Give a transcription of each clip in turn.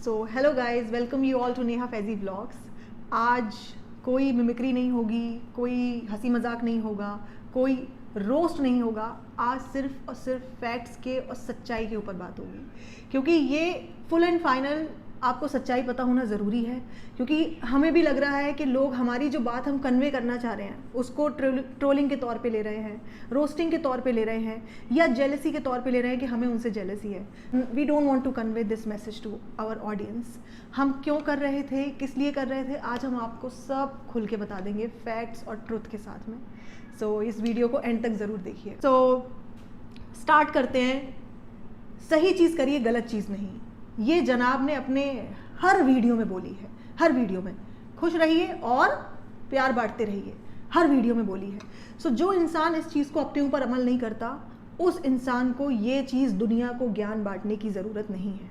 So hello guys, welcome you all to Neha Faizi vlogs. आज कोई mimicry नहीं होगी, कोई हंसी मजाक नहीं होगा, कोई रोस्ट नहीं होगा। आज सिर्फ और सिर्फ फैक्ट्स के और सच्चाई के ऊपर बात होगी, क्योंकि ये फुल एंड फाइनल आपको सच्चाई पता होना ज़रूरी है। क्योंकि हमें भी लग रहा है कि लोग हमारी जो बात हम कन्वे करना चाह रहे हैं उसको ट्रोलिंग के तौर पे ले रहे हैं, रोस्टिंग के तौर पे ले रहे हैं, या जेलसी के तौर पे ले रहे हैं कि हमें उनसे जेलसी है। We don't want to convey this message to our audience. हम क्यों कर रहे थे, किस लिए कर रहे थे, आज हम आपको सब खुल के बता देंगे फैक्ट्स और ट्रुथ के साथ में। सो इस वीडियो को एंड तक ज़रूर देखिए। सो स्टार्ट करते हैं। सही चीज़ करिए, गलत चीज़ नहीं। ये जनाब ने अपने हर वीडियो में बोली है, हर वीडियो में खुश रहिए और प्यार बांटते रहिए, हर वीडियो में बोली है। सो जो इंसान इस चीज़ को अपने ऊपर अमल नहीं करता, उस इंसान को ये चीज़ दुनिया को ज्ञान बांटने की ज़रूरत नहीं है।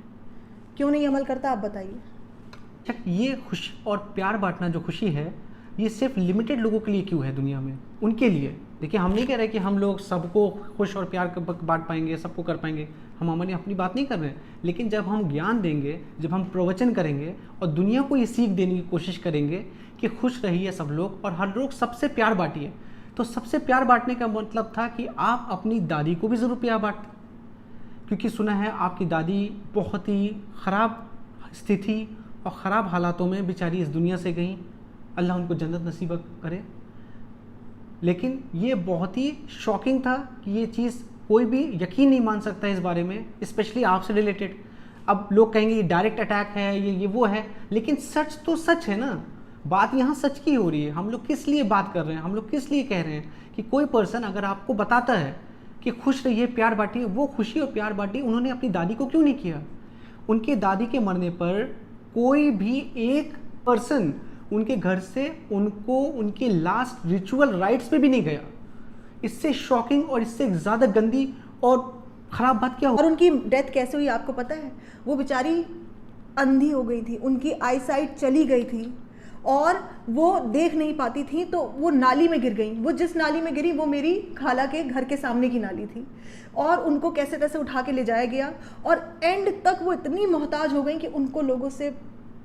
क्यों नहीं अमल करता, आप बताइए। ये खुश और प्यार बांटना जो खुशी है, ये सिर्फ लिमिटेड लोगों के लिए क्यों है दुनिया में, उनके लिए। देखिए, हम नहीं कह रहे कि हम लोग सबको खुश और प्यार बांट पाएंगे, सबको कर पाएंगे, हम हमारी अपनी बात नहीं कर रहे हैं। लेकिन जब हम ज्ञान देंगे, जब हम प्रवचन करेंगे और दुनिया को ये सीख देने की कोशिश करेंगे कि खुश रहिए सब लोग और हर लोग सबसे प्यार बांटिए, तो सबसे प्यार बांटने का मतलब था कि आप अपनी दादी को भी ज़रूर प्यार बांटें। क्योंकि सुना है आपकी दादी बहुत ही ख़राब स्थिति और ख़राब हालातों में बेचारी इस दुनिया से गई, अल्लाह उनको जन्नत नसीब करे। लेकिन ये बहुत ही शॉकिंग था कि ये चीज़ कोई भी यकीन नहीं मान सकता इस बारे में, स्पेशली आपसे रिलेटेड। अब लोग कहेंगे ये डायरेक्ट अटैक है, ये वो है, लेकिन सच तो सच है ना। बात यहाँ सच की हो रही है। हम लोग किस लिए बात कर रहे हैं, हम लोग किस लिए कह रहे हैं कि कोई पर्सन अगर आपको बताता है कि खुश रहिए, प्यार बांटिए, वो खुशी और प्यार बांटिए उन्होंने अपनी दादी को क्यों नहीं किया। उनके दादी के मरने पर कोई भी एक पर्सन उनके घर से उनको उनके लास्ट रिचुअल राइट्स पे भी नहीं गया। इससे शॉकिंग और इससे ज़्यादा गंदी और ख़राब बात क्या हो। और उनकी डेथ कैसे हुई आपको पता है? वो बेचारी अंधी हो गई थी, उनकी आईसाइट चली गई थी और वो देख नहीं पाती थी, तो वो नाली में गिर गई। वो जिस नाली में गिरी वो मेरी खाला के घर के सामने की नाली थी, और उनको कैसे तैसे उठा के ले जाया गया और एंड तक वो इतनी मोहताज हो गई कि उनको लोगों से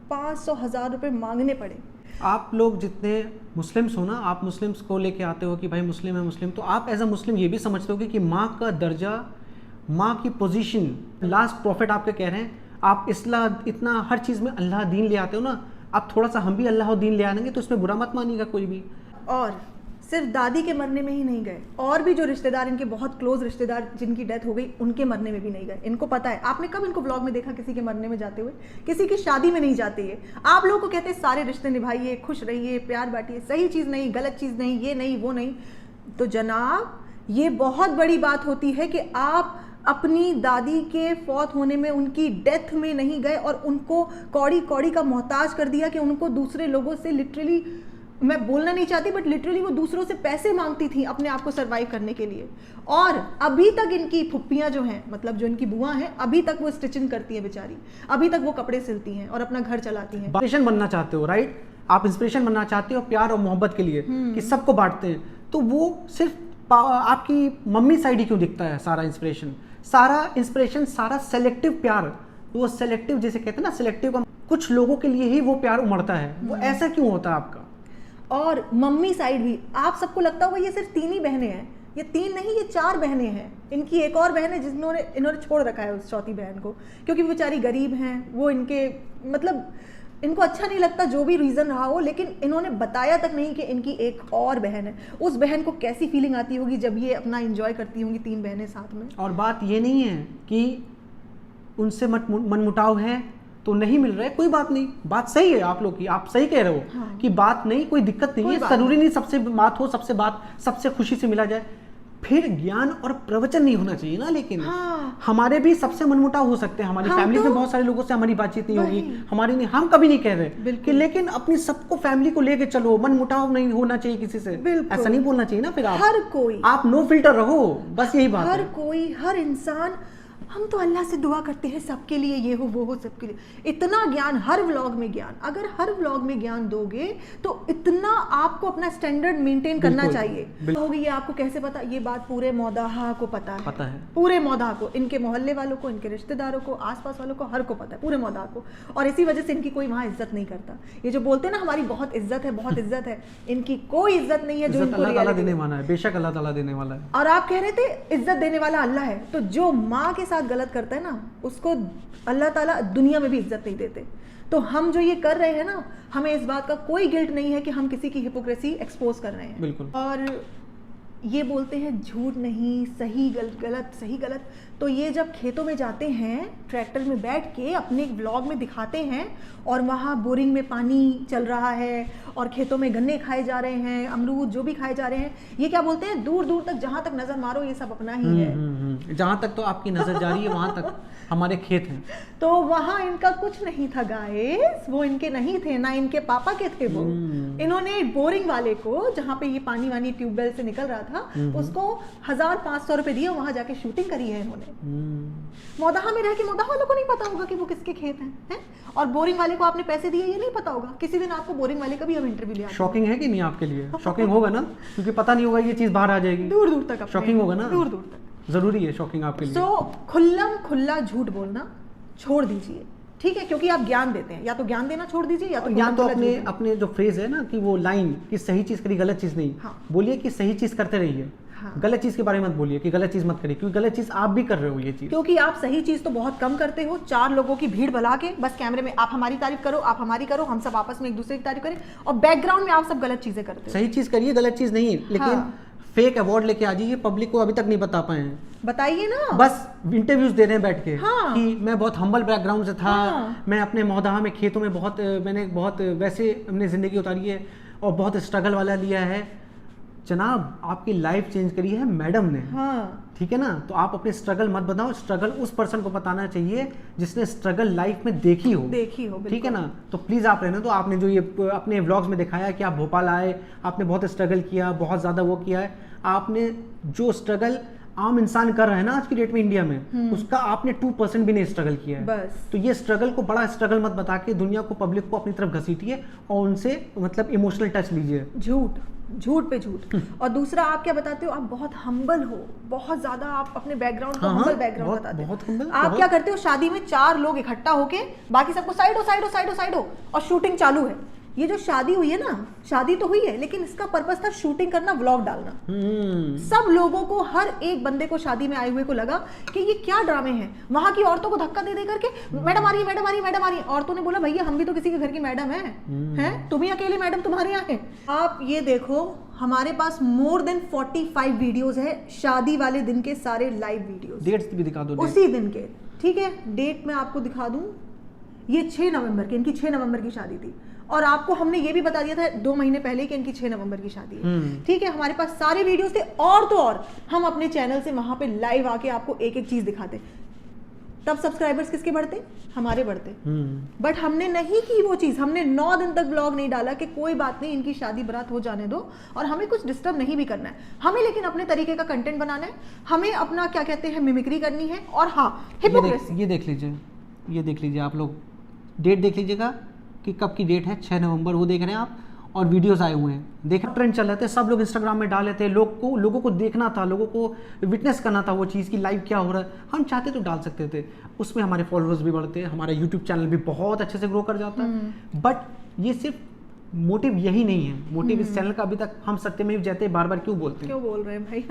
500,000 रुपये मांगने पड़े। आप लोग जितने मुस्लिम्स हो ना, आप मुस्लिम्स को लेके आते हो कि भाई मुस्लिम है मुस्लिम, तो आप एज अ मुस्लिम ये भी समझते हो कि माँ का दर्जा, माँ की पोजीशन, लास्ट प्रॉफिट आपके कह रहे हैं। आप इतना हर चीज़ में अल्लाह दीन ले आते हो ना, आप थोड़ा सा हम भी अल्लाह दीन ले आएंगे तो इसमें बुरा मत मानिएगा कोई भी। और सिर्फ दादी के मरने में ही नहीं गए, और भी जो रिश्तेदार, इनके बहुत क्लोज रिश्तेदार जिनकी डेथ हो गई, उनके मरने में भी नहीं गए। इनको पता है। आपने कब इनको व्लॉग में देखा किसी के मरने में जाते हुए? किसी की शादी में नहीं जाते ये। आप लोगों को कहते हैं सारे रिश्ते निभाइए, खुश रहिए, प्यार बांटिए, सही चीज़ नहीं, गलत चीज़ नहीं, ये नहीं वो नहीं। तो जनाब, ये बहुत बड़ी बात होती है कि आप अपनी दादी के फौत होने में, उनकी डेथ में नहीं गए और उनको कौड़ी कौड़ी का मोहताज कर दिया कि उनको दूसरे लोगों से, लिटरली मैं बोलना नहीं चाहती बट लिटरली वो दूसरों से पैसे मांगती थी अपने आप को सरवाइव करने के लिए। और अभी तक इनकी फुप्पियाँ जो हैं, मतलब जो इनकी बुआ हैं, अभी तक वो स्टिचिंग करती हैं बेचारी, अभी तक वो कपड़े सिलती हैं और अपना घर चलाती हैं। इंस्पिरेशन बनना चाहते हो, राइट? आप इंस्पिरेशन बनना चाहते हो प्यार और मोहब्बत के लिए कि सबको बांटते हैं, तो वो सिर्फ आपकी मम्मी साइड ही क्यों दिखता है? सारा इंस्पिरेशन, सारा सेलेक्टिव प्यार, वो सेलेक्टिव जैसे कहते हैं ना, सेलेक्टिव का कुछ लोगों के लिए ही वो प्यार उमड़ता है। वो ऐसा क्यों होता है आपका? और मम्मी साइड भी, आप सबको लगता होगा ये सिर्फ 3 ही बहनें हैं। ये 3 नहीं, ये 4 बहनें हैं। इनकी एक और बहन है इन्होंने छोड़ रखा है उस चौथी बहन को, क्योंकि वो बेचारी गरीब हैं। वो इनके मतलब इनको अच्छा नहीं लगता, जो भी रीज़न रहा हो, लेकिन इन्होंने बताया तक नहीं कि इनकी एक और बहन है। उस बहन को कैसी फीलिंग आती होगी जब ये अपना एंजॉय करती होंगी 3 बहनें साथ में। और बात ये नहीं है कि उनसे मनमुटाव है तो नहीं मिल रहा है, कोई बात नहीं, बात सही है आप लोग की, आप सही कह रहे हो। हाँ। कि बात नहीं, कोई दिक्कत नहीं है, जरूरी नहीं सबसे बात हो, सबसे खुशी से मिला जाए। फिर ज्ञान और प्रवचन नहीं होना चाहिए ना। लेकिन हाँ। हमारे भी सबसे मनमुटाव हो सकते हैं, हमारी फैमिली में बहुत सारे लोगों से हमारी बातचीत नहीं होगी, हमारी नहीं, हम कभी नहीं कह रहे कि, लेकिन अपनी सबको फैमिली को लेके चलो, मनमुटाव नहीं होना चाहिए किसी से, ऐसा नहीं बोलना चाहिए ना। फिर आप नो फिल्टर रहो, बस यही बात। हर कोई, हर इंसान हम तो अल्लाह से दुआ करते हैं सबके लिए, ये हो वो हो सबके लिए। इतना ज्ञान हर व्लॉग में, ज्ञान अगर हर व्लॉग में ज्ञान दोगे तो इतना आपको अपना स्टैंडर्ड मेंटेन करना बिल्कुल, चाहिए। बिल्कुल। होगी ये आपको कैसे पता? ये बात पूरे मौदाहा को पता पता है। पूरे मौदाहा को, इनके मोहल्ले वालों को, इनके रिश्तेदारों को, आसपास वालों को, हर को पता है, पूरे मौदाहा को। और इसी वजह से इनकी कोई वहाँ इज्जत नहीं करता। ये जो बोलते हैं ना हमारी बहुत इज्जत है, बहुत इज्जत है, इनकी कोई इज्जत नहीं है। जो इज्जत इनको अल्लाह ताला reality देने वाला है, बेशक अल्लाह ताला देने वाला है। और आप कह रहे थे इज्जत देने वाला अल्लाह है, तो जो माँ के साथ गलत करता है ना उसको अल्लाह ताला दुनिया में भी इज्जत नहीं देते। तो हम जो ये कर रहे हैं ना, हमें इस बात का कोई गिल्ट नहीं है कि हम किसी की हिपोक्रेसी एक्सपोज कर रहे हैं। बिल्कुल। और ये बोलते हैं झूठ नहीं, सही गलत सही गलत। तो ये जब खेतों में जाते हैं ट्रैक्टर में बैठ के अपने व्लॉग में दिखाते हैं और वहाँ बोरिंग में पानी चल रहा है और खेतों में गन्ने खाए जा रहे हैं, अमरूद जो भी खाए जा रहे हैं, ये क्या बोलते हैं, दूर दूर तक जहाँ तक नजर मारो ये सब अपना ही है। जहाँ तक तो आपकी नजर जा रही है वहाँ तक हमारे खेत हैं। तो वहाँ इनका कुछ नहीं था गाइस, वो इनके नहीं थे, ना इनके पापा के थे वो। इन्होंने बोरिंग वाले को, जहाँ पे ये पानी वानी ट्यूबवेल से निकल रहा था, उसको 1500 रुपए दिए, वहां जाके शूटिंग करी है इन्होंने। मौदाहा में रह के मौदाहा वालों को नहीं पता होगा कि वो किसके खेत हैं? और बोरिंग वाले को आपने पैसे दिए ये नहीं पता होगा। किसी दिन आपको बोरिंग वाले का भी हम इंटरव्यू लिया। शॉकिंग है कि नहीं आपके लिए? शॉकिंग होगा ना, क्योंकि पता नहीं होगा ये चीज बाहर आ जाएगी। दूर दूर तक शॉकिंग होगा ना, दूर दूर तक जरूरी है शॉकिंग आपके लिए। सो खुल्लम खुल्ला झूठ बोलना छोड़ दीजिए, ठीक है? क्योंकि आप ज्ञान देते हैं, या तो ज्ञान देना छोड़ दीजिए, या तो या तो अपने अपने जो फ्रेज है ना कि वो लाइन कि सही चीज करी गलत चीज नहीं, हाँ। बोलिए कि सही चीज करते रहिए। हाँ। गलत चीज के बारे में मत बोलिए कि गलत चीज मत करिए, क्योंकि गलत चीज आप भी कर रहे हो ये चीज। क्योंकि आप सही चीज तो बहुत कम करते हो। 4 लोगों की भीड़ बुला के बस कैमरे में आप हमारी तारीफ करो, आप हमारी करो, हम सब आपस में एक दूसरे की तारीफ करें, और बैकग्राउंड में आप सब गलत चीजें करते हो। सही चीज करिए, गलत चीज नहीं, लेकिन हाँ। फेक अवार्ड लेके आ जाइए, पब्लिक को अभी तक नहीं बता पाए हैं। बताइए ना, बस इंटरव्यूज दे रहे हैं बैठ के। हाँ। कि मैं बहुत हम्बल बैकग्राउंड से था। हाँ। मैं अपने मौदाहा में खेतों में मैंने बहुत वैसे अपनी जिंदगी उतारी है और बहुत स्ट्रगल वाला लिया है। जनाब आपकी लाइफ चेंज करी है मैडम ने। हाँ। ठीक है ना, तो आप अपने स्ट्रगल मत बताओ, स्ट्रगल उस पर्सन को बताना चाहिए जिसने स्ट्रगल लाइफ में देखी हो। ठीक है ना, तो प्लीज आप रहने दो। आपने जो ये अपने व्लॉग्स में दिखाया कि आप भोपाल आए, आपने बहुत स्ट्रगल किया, बहुत ज्यादा वो किया है। आपने जो स्ट्रगल आम इंसान कर रहे हैं ना आज की डेट में इंडिया में, उसका आपने 2% भी नहीं स्ट्रगल किया है। बस। तो ये स्ट्रगल को बड़ा स्ट्रगल मत बता के दुनिया को, पब्लिक को अपनी तरफ घसीटिए और उनसे मतलब इमोशनल टच लीजिए। झूठ पे झूठ। और दूसरा आप क्या बताते हो, आप बहुत हम्बल हो, बहुत ज्यादा आप अपने बैकग्राउंड को हम्बल बैकग्राउंड बताते बहुत हो। humble, आप बहुत। क्या करते हो, शादी में 4 लोग इकट्ठा होके बाकी सबको साइड हो और शूटिंग चालू है। ये जो शादी हुई है ना, शादी तो हुई है लेकिन इसका पर्पस था शूटिंग करना, व्लॉग डालना। सब लोगों को, हर एक बंदे को शादी में आए हुए को लगा कि ये क्या ड्रामे हैं। वहां की औरतों को धक्का दे करके मैडम आ रही है, मैडम आ रही है, मैडम आ रही है। औरतों ने बोला भैया हम भी तो किसी के घर की मैडम हैं, तुम ही अकेले मैडम तुम्हारे यहाँ है। आप ये देखो, हमारे पास मोर देन 45 वीडियोस है शादी वाले दिन के, सारे लाइव वीडियोस। डेट्स भी दिखा दो, उसी दिन के, ठीक है? डेट मैं आपको दिखा दूं, ये 6 नवंबर की, इनकी 6 नवंबर की शादी थी। और आपको हमने ये भी बता दिया था 2 महीने पहले कि इनकी 6 नवंबर की शादी है। ठीक है, हमारे पास सारे वीडियोस थे। और तो और हम अपने चैनल से वहां पे लाइव आके आपको एक एक चीज दिखाते। तब सब्सक्राइबर्स किसके बढ़ते? हमारे बढ़ते। बट हमने नहीं की वो चीज, हमने 9 दिन तक व्लॉग नहीं डाला कि कोई बात नहीं, इनकी शादी बारात हो जाने दो और हमें कुछ डिस्टर्ब नहीं भी करना है। हमें लेकिन अपने तरीके का कंटेंट बनाना है, हमें अपना क्या कहते हैं मिमिक्री करनी है। और हाँ, हिपोक्रेसी। ये देख लीजिए आप लोग, डेट देख लीजिएगा कि कब की डेट है, 6 नवंबर, वो देख रहे हैं आप। और वीडियोस आए हुए हैं, देख ट्रेंड चल रहे थे, सब लोग इंस्टाग्राम में डाल रहे थे। लोगों को देखना था, लोगों को विटनेस करना था वो चीज़ की लाइव क्या हो रहा है। हम चाहते तो डाल सकते थे, उसमें हमारे फॉलोअर्स भी बढ़ते, हमारा यूट्यूब चैनल भी बहुत अच्छे से ग्रो कर जाता है। बट ये सिर्फ मोटिव यही नहीं है। मोटिव इस चैनल का अभी तक हम सत्यमेव जयते बार बार क्यों बोलते हैं? क्यों बोल रहे हैं भाई?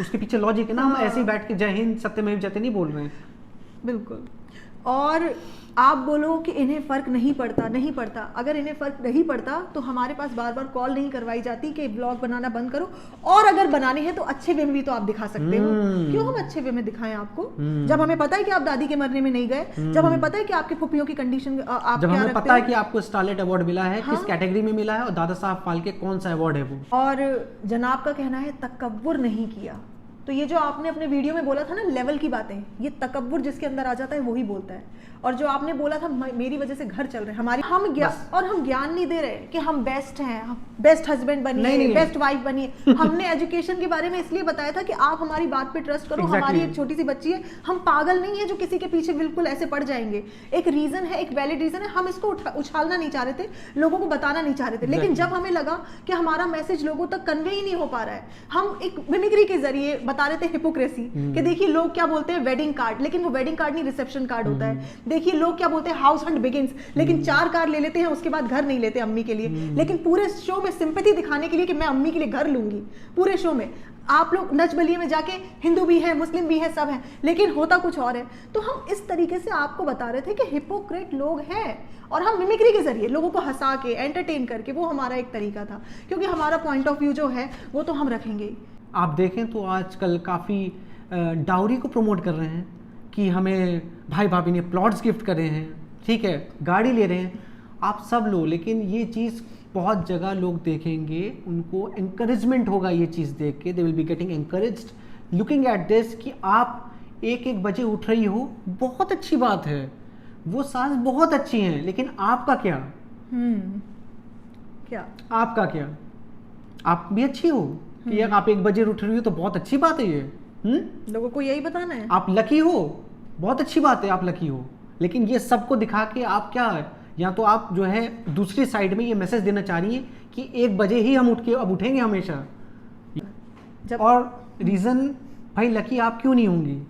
उसके पीछे लॉजिक है ना। हम ऐसे ही बैठ के जय हिंद सत्यमेव जयते नहीं बोल रहे हैं। बिल्कुल। और आप बोलो कि इन्हें फ़र्क नहीं पड़ता। अगर इन्हें फ़र्क नहीं पड़ता तो हमारे पास बार बार कॉल नहीं करवाई जाती कि ब्लॉग बनाना बंद करो। और अगर बनाने हैं तो अच्छे वे में भी तो आप दिखा सकते हो। क्यों हम अच्छे वे में दिखाएं आपको? जब हमें पता है कि आप दादी के मरने में नहीं गए, जब हमें पता है कि आपकी फुप्पियों की कंडीशन आप जब क्या हमें रखते पता है हो? कि आपको स्टारलेट अवार्ड मिला है, किस कैटेगरी में मिला है और दादा साहब फाल्के कौन सा अवार्ड है वो। और जनाब का कहना है तकब्बुर नहीं किया। तो ये जो आपने अपने वीडियो में बोला था ना लेवल की बातें, ये तकब्बुर जिसके अंदर आ जाता है वही बोलता है। और जो आपने बोला था मेरी वजह से घर चल रहे हैं हमारी, हम ज्ञान नहीं दे रहे कि हम बेस्ट हैं, हम बेस्ट हस्बैंड बनिए, बेस्ट वाइफ बनिए। हमने एजुकेशन के बारे में इसलिए बताया था कि आप हमारी बात पे ट्रस्ट करो। हमारी एक छोटी सी बच्ची है, हम पागल नहीं है जो किसी के पीछे बिल्कुल ऐसे पड़ जाएंगे। एक रीजन है, एक वैलिड रीजन है, हम इसको उछालना नहीं चाह रहे थे, लोगों को बताना नहीं चाह रहे थे। लेकिन जब हमें लगा कि हमारा मैसेज लोगों तक कन्वे ही नहीं हो पा रहा है, हम एक मिमिक्री के जरिए बता रहे थे हिपोक्रेसी कि देखिए लोग क्या बोलते हैं वेडिंग कार्ड, लेकिन वो वेडिंग कार्ड नहीं रिसेप्शन कार्ड होता है। देखिए लोग क्या बोलते हैं हाउस हंट बिगिंस, लेकिन 4 कार ले लेते हैं उसके बाद घर नहीं लेते अम्मी के लिए। लेकिन पूरे शो में सिंपैथी दिखाने के लिए कि मैं अम्मी के लिए घर लूंगी, पूरे शो में आप लोग नच बलिए में जाके हिंदू भी है, मुस्लिम भी है, सब है, लेकिन होता कुछ और है। तो हम इस तरीके से आपको बता रहे थे कि हिपोक्रेट लोग हैं, और हम मिमिक्री के जरिए लोगों को हंसा के एंटरटेन करके, वो हमारा एक तरीका था, क्योंकि हमारा पॉइंट ऑफ व्यू जो है वो तो हम रखेंगे ही। आप देखें तो आजकल काफ़ी डाउरी को प्रमोट कर रहे हैं कि हमें भाई भाभी ने प्लॉट्स गिफ्ट करे हैं, ठीक है, गाड़ी ले रहे हैं, आप सब लो, लेकिन ये चीज़ बहुत जगह लोग देखेंगे, उनको एनकरेजमेंट होगा ये चीज़ देख के, they will be getting encouraged looking at this कि आप 1-1 बजे उठ रही हो, बहुत अच्छी बात है, वो सास बहुत अच्छी हैं, लेकिन आपका क्या? क्या आपका क्या? आप भी अच्छी हो कि यार आप 1 बजे उठ रही हो तो बहुत अच्छी बात है ये। लोगों को यही बताना है, आप लकी हो, बहुत अच्छी बात है आप लकी हो, लेकिन ये सबको दिखा के आप क्या है, या तो आप जो है दूसरी साइड में ये मैसेज देना चाह रही है कि 1 बजे ही हम उठ के अब उठेंगे हमेशा। और रीज़न भाई लकी आप क्यों नहीं होंगी?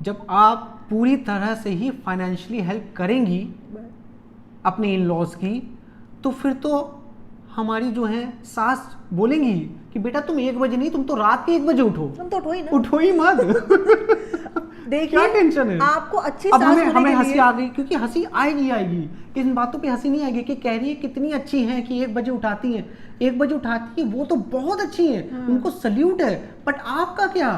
जब आप पूरी तरह से ही फाइनेंशियली हेल्प करेंगी अपने इन लॉज की, तो फिर तो हमारी जो है सास बोलेंगी कि बेटा तुम 1 बजे नहीं, तुम तो रात के 1 बजे उठो। तुम तो उठो ही ना, उठो ही मत। देखिए क्या टेंशन है आपको अच्छी अब सास हमें हंसी आ गई, क्योंकि हंसी आएगी इन बातों पे हंसी नहीं आएगी कि कह रही है कितनी अच्छी हैं कि 1 बजे उठाती हैं, 1 बजे उठाती है वो तो बहुत अच्छी हैं, उनको सल्यूट है, बट आपका क्या?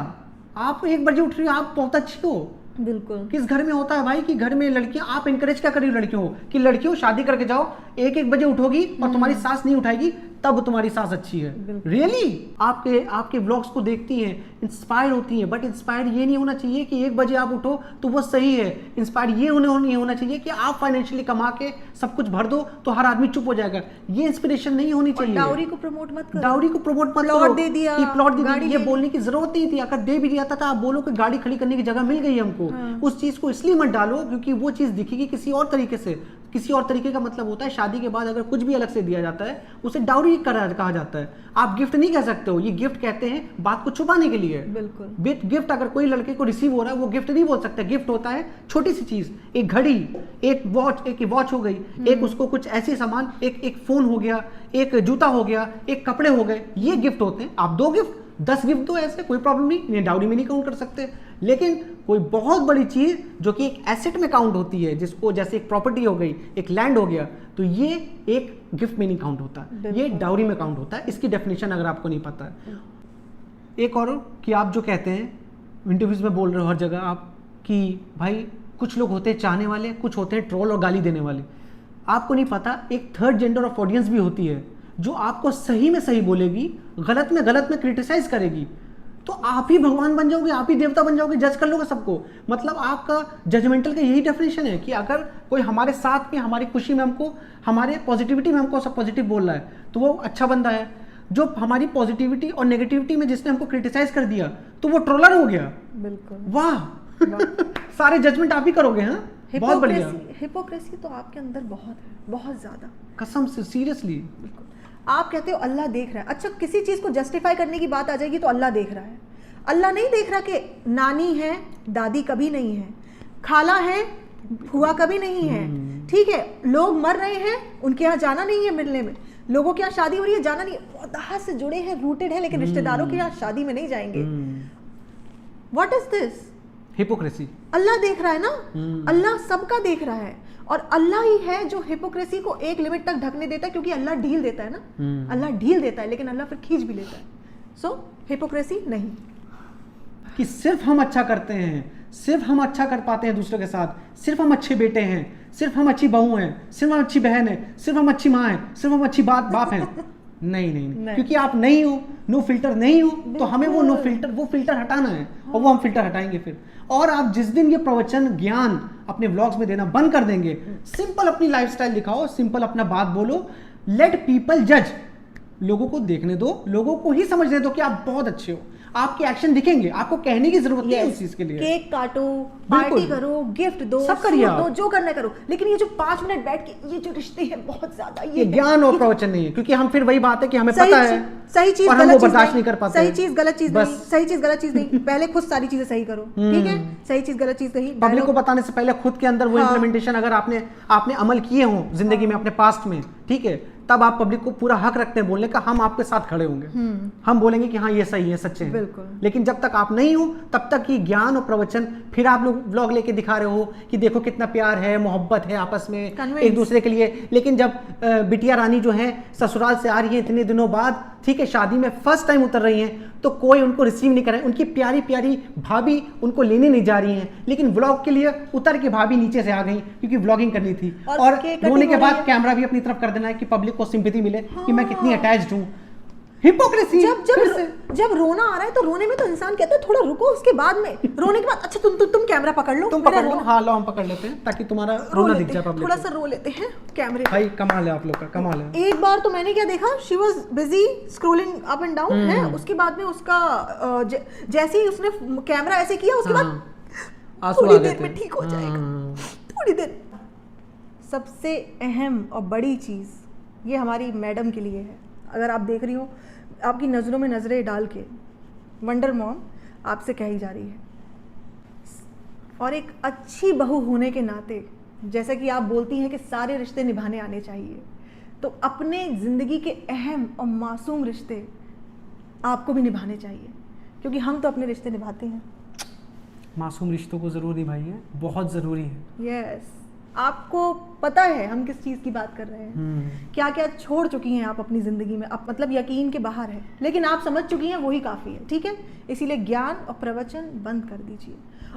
आप 1 बजे उठ रही हो, आप बहुत अच्छी हो। बिल्कुल। किस घर में होता है भाई कि घर में लड़कियां, आप इंकरेज क्या कर रही हो लड़कियों को कि लड़कियों शादी करके जाओ, 1-1 बजे उठोगी और तुम्हारी सास नहीं उठाएगी, तब तुम्हारी सास अच्छी है। रियली आपके व्लॉग्स को देखती हैं, इंस्पायर होती हैं, बट इंस्पायर ये नहीं होना चाहिए कि 1 बजे आप उठो तो वो सही है। इंस्पायर ये नहीं होना चाहिए कि आप फाइनेंशियली कमा के सब कुछ भर दो तो हर आदमी चुप हो जाएगा। ये इंस्पिरेशन नहीं होनी चाहिए। डाउरी को प्रमोट मत करो, डाउरी को प्रमोट मत करो, प्लॉट दे दिया, प्लॉट दे दिया, ये बोलने की जरूरत नहीं थी। अगर दे भी दिया था आप बोलो कि गाड़ी खड़ी करने की जगह मिल गई हमको। उस चीज को इसलिए मत डालो क्योंकि वो चीज दिखेगी किसी और तरीके से। किसी और तरीके का मतलब होता है शादी के बाद अगर कुछ भी अलग से दिया जाता है उसे डाउरी कहा जाता है। आप गिफ्ट नहीं कह सकते हो, ये गिफ्ट कहते हैं बात को छुपाने के लिए। बिल्कुल। गिफ्ट अगर कोई लड़के को रिसीव हो रहा है वो गिफ्ट नहीं बोल सकता। गिफ्ट होता है छोटी सी चीज, एक घड़ी, एक वॉच हो गई, एक उसको कुछ ऐसी सामान, एक फोन हो गया, एक जूता हो गया, एक कपड़े हो गए, ये गिफ्ट होते हैं। आप 2 गिफ्ट 10 गिफ्ट दो, ऐसे कोई प्रॉब्लम नहीं, डाउरी में नहीं काउंट कर सकते। लेकिन कोई बहुत बड़ी चीज जो कि एक एसेट में काउंट होती है, जिसको जैसे एक प्रॉपर्टी हो गई, एक लैंड हो गया, तो ये एक गिफ्ट में नहीं काउंट होता, ये डाउरी में काउंट होता है। इसकी डेफिनेशन अगर आपको नहीं पता है। एक और कि आप जो कहते हैं इंटरव्यूज में बोल रहे हो हर जगह आप कि भाई कुछ लोग होते हैं चाहने वाले, कुछ होते हैं ट्रोल और गाली देने वाले। आपको नहीं पता एक थर्ड जेंडर ऑफ ऑडियंस भी होती है जो आपको सही में सही बोलेगी, गलत में क्रिटिसाइज करेगी। तो आप ही भगवान बन जाओगे, आप ही देवता बन जाओगे, जज कर लोगे सबको। मतलब आपका जजमेंटल का यही डेफिनेशन है कि अगर कोई हमारे साथ में, हमारी खुशी में हमको, हमारे पॉजिटिविटी में हमको सब पॉजिटिव बोल रहा है तो वो अच्छा बंदा है। जो हमारी पॉजिटिविटी और नेगेटिविटी में जिसने हमको क्रिटिसाइज कर दिया तो वो ट्रोलर हो गया। बिल्कुल। वाह सारे जजमेंट आप ही करोगे। हाँ, बहुत बढ़िया। हिपोक्रेसी तो आपके अंदर बहुत है, बहुत ज्यादा, कसम से, सीरियसली। आप कहते हो अल्लाह देख रहा है। अच्छा, किसी चीज को जस्टिफाई करने की बात आ जाएगी तो अल्लाह देख रहा है। अल्लाह नहीं देख रहा कि नानी है, दादी कभी नहीं है, खाला है, फुआ कभी नहीं है, ठीक है, लोग मर रहे हैं, उनके यहाँ जाना नहीं है मिलने में, लोगों के यहाँ शादी हो रही है, जाना नहीं, बहुत से जुड़े हैं, रूटेड है, लेकिन रिश्तेदारों के यहाँ शादी में नहीं जाएंगे। What is this? हिपोक्रेसी। अल्लाह देख रहा है ना, अल्लाह सबका देख रहा है, और अल्लाह ही है जो हिपोक्रेसी को एक लिमिट तक ढकने देता है, क्योंकि अल्लाह ढील देता है ना, अल्लाह ढील देता है, लेकिन अल्लाह फिर खींच भी लेता है। सो हिपोक्रेसी नहीं कि सिर्फ हम अच्छा करते हैं, सिर्फ हम अच्छा कर पाते हैं दूसरों के साथ, सिर्फ हम अच्छे बेटे हैं, सिर्फ हम अच्छी बहू हैं, सिर्फ हम अच्छी बहन है, सिर्फ हम अच्छी माँ हैं, सिर्फ हम अच्छी बाप हैं। नहीं नहीं नहीं नहीं। क्योंकि आप नहीं हो, नो फिल्टर नहीं हो, तो हमें वो नो फिल्टर, वो फिल्टर हटाना है और वो हम फिल्टर हटाएंगे फिर। और आप जिस दिन ये प्रवचन ज्ञान अपने व्लॉग्स में देना बंद कर देंगे, सिंपल अपनी लाइफस्टाइल दिखाओ, सिंपल अपना बात बोलो, लेट पीपल जज, लोगों को देखने दो, लोगों को ही समझने दो कि आप बहुत अच्छे हो, आपके एक्शन दिखेंगे, आपको कहने की जरूरत नहीं है उस चीज के लिए। केक काटो, बिल्कुल। पार्टी करो, गिफ्ट दो, सब करिए सूट आप। दो, जो करना है करो, लेकिन ये जो 5 मिनट बैठ के ये जो रिश्ते हैं बहुत ज्यादा ये ज्ञान और प्रवचन नहीं है, क्योंकि हम फिर वही बात है कि हमें सही पता है सही चीज और हम वो गलत चीज बर्दाश्त नहीं कर पाते सही हैं। चीज गलत चीज बस। नहीं, सही चीज गलत चीज नहीं, पहले खुद सारी चीजें सही करो, ठीक है, सही चीज गलत चीज कही, पब्लिक को बताने से पहले खुद के अंदर वो हाँ। इम्प्लीमेंटेशन अगर आपने अमल किए हो जिंदगी में अपने पास्ट में, ठीक है, तब आप पब्लिक को पूरा हक रखते हैं बोलने का, हम आपके साथ खड़े होंगे, हम बोलेंगे कि हाँ ये सही है, सच्चे हैं। बिल्कुल। लेकिन जब तक आप नहीं हो तब तक ये ज्ञान और प्रवचन फिर आप लोग व्लॉग लेके दिखा रहे हो कि देखो कितना प्यार है, मोहब्बत है आपस में Convince। एक दूसरे के लिए। लेकिन जब बिटिया रानी जो है ससुराल से आ रही है इतने दिनों बाद, ठीक है, शादी में फर्स्ट टाइम उतर रही हैं, तो कोई उनको रिसीव नहीं कर रहा है, उनकी प्यारी प्यारी भाभी उनको लेने नहीं जा रही हैं, लेकिन व्लॉग के लिए उतर के भाभी नीचे से आ गई क्योंकि व्लॉगिंग करनी थी। और केक रोने कटिंग के हो बाद रही है। कैमरा भी अपनी तरफ कर देना है कि पब्लिक को सिंपैथी मिले कि मैं कितनी अटैच्ड हूँ। हिपोक्रेसी। जब रोना आ रहा है तो रोने में तो इंसान कहता है थोड़ा रुको, उसके बाद में रोने के बाद अच्छा तुम कैमरा पकड़ लो, तुम मेरा पकड़ लो, रोना- हाँ लो हम पकड़ लेते हैं ताकि तुम्हारा रो रोना लेते दिख जाए हैं, पब्लिक थोड़ा को। सा रो लेते हैं कैमरे। भाई कमाल है आप लोग का, कमाल है। एक बार तो मैंने क्या देखा, she was busy scrolling up and down है, उसके बाद में उसका जैसे ही उसने कैमरा ऐसे किया उसके बाद आंसू आ थोड़ी गए देर थे। में ठीक हो जाएगा, हाँ। थोड़ी देर। सबसे अहम और बड़ी चीज़ ये हमारी मैडम के लिए है। अगर आप देख रही हो, आपकी नज़रों में नज़रें डाल के वंडर मॉम आपसे कही जा रही है, और एक अच्छी बहू होने के नाते जैसा कि आप बोलती हैं कि सारे रिश्ते निभाने आने चाहिए, तो अपने ज़िंदगी के अहम और मासूम रिश्ते आपको भी निभाने चाहिए, क्योंकि हम तो अपने रिश्ते निभाते हैं। मासूम रिश्तों को जरूर निभाइए, बहुत जरूरी है। यस, आपको पता है हम किस चीज़ की बात कर रहे हैं, क्या क्या छोड़ चुकी हैं आप अपनी ज़िंदगी में, अब मतलब यकीन के बाहर है, लेकिन आप समझ चुकी हैं वही काफ़ी है, ठीक है। इसीलिए ज्ञान और प्रवचन बंद कर दीजिए।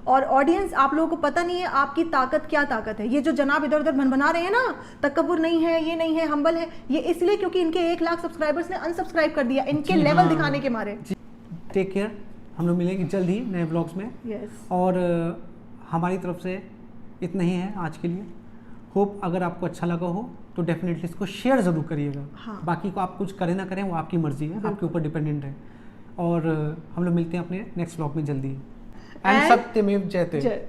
और ऑडियंस, आप लोगों को पता नहीं है आपकी ताकत क्या ताकत है। ये जो जनाब इधर उधर भनभना रहे हैं ना, तकब्बुर नहीं है, ये नहीं है, हम्बल है, ये इसलिए क्योंकि इनके 1 लाख सब्सक्राइबर्स ने अनसब्सक्राइब कर दिया इनके जी लेवल हाँ। दिखाने के मारे। टेक केयर, हम लोग मिलेंगे जल्द ही नए ब्लॉग्स में। यस, और हमारी तरफ से इतना ही है आज के लिए। होप अगर आपको अच्छा लगा हो तो डेफिनेटली इसको शेयर ज़रूर करिएगा। हाँ। बाकी को आप कुछ करें ना करें वो आपकी मर्जी है, आपके ऊपर डिपेंडेंट है। और हम लोग मिलते हैं अपने नेक्स्ट ब्लॉग में जल्दी। एंड And- सत्यमेव जयते। जय